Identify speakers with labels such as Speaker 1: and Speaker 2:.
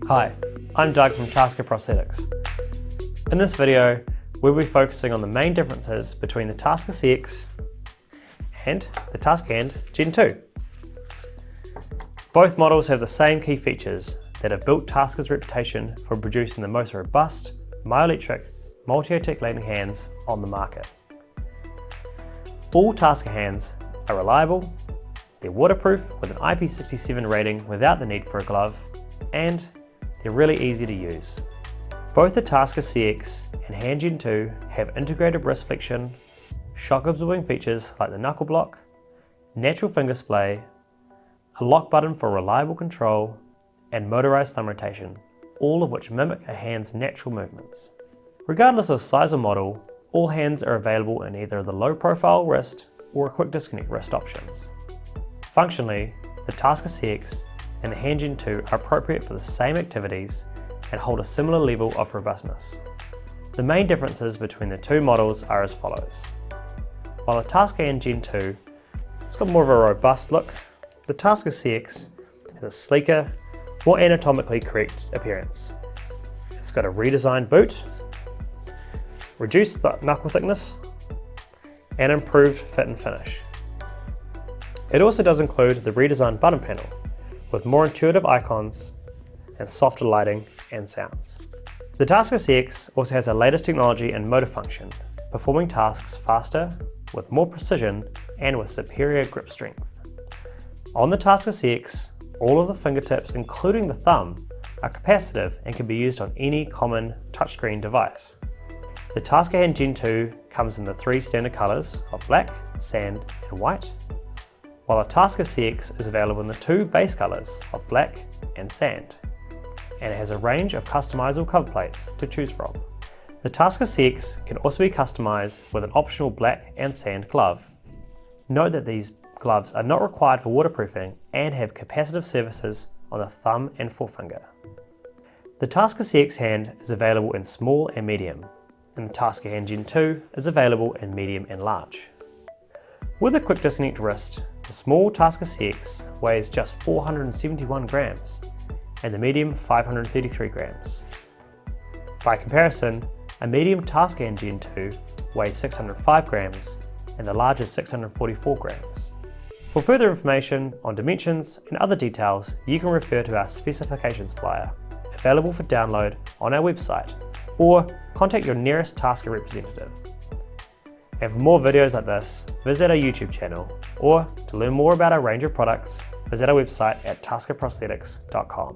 Speaker 1: Hi, I'm Doug from TASKA Prosthetics. In this video, we'll be focusing on the main differences between the TASKA CX and the TASKA HandGen2. Both models have the same key features that have built TASKA's reputation for producing the most robust, myoelectric, multi-articulating hands on the market. All TASKA hands are reliable, they're waterproof with an IP67 rating without the need for a glove, and they're really easy to use. Both the TASKA CX and HandGen2 have integrated wrist flexion, shock absorbing features like the knuckle block, natural finger splay, a lock button for reliable control, and motorized thumb rotation, all of which mimic a hand's natural movements. Regardless of size or model, all hands are available in either the low profile wrist or quick disconnect wrist options. Functionally, the TASKA CX and the HandGen2 are appropriate for the same activities and hold a similar level of robustness. The main differences between the two models are as follows. While the TASKA HandGen2 has got more of a robust look, the TASKA CX has a sleeker, more anatomically correct appearance. It's got a redesigned boot, reduced knuckle thickness, and improved fit and finish. It also does include the redesigned button panel, with more intuitive icons and softer lighting and sounds. The TASKA CX also has the latest technology and motor function, performing tasks faster, with more precision, and with superior grip strength. On the TASKA CX, all of the fingertips, including the thumb, are capacitive and can be used on any common touchscreen device. The TASKA HandGen2 comes in the three standard colors of black, sand, and white, while the TASKA CX is available in the two base colors of black and sand, and it has a range of customizable cover plates to choose from. The TASKA CX can also be customized with an optional black and sand glove. Note that these gloves are not required for waterproofing and have capacitive surfaces on the thumb and forefinger. The TASKA CX hand is available in small and medium, and the TASKA HandGen2 is available in medium and large. With a quick disconnect wrist, the small TASKA CX weighs just 471 grams and the medium 533 grams. By comparison, a medium TASKA HandGen2 weighs 605 grams and the large is 644 grams. For further information on dimensions and other details, you can refer to our specifications flyer, available for download on our website, or contact your nearest TASKA representative. And for more videos like this, visit our YouTube channel, or to learn more about our range of products, visit our website at taskaprosthetics.com.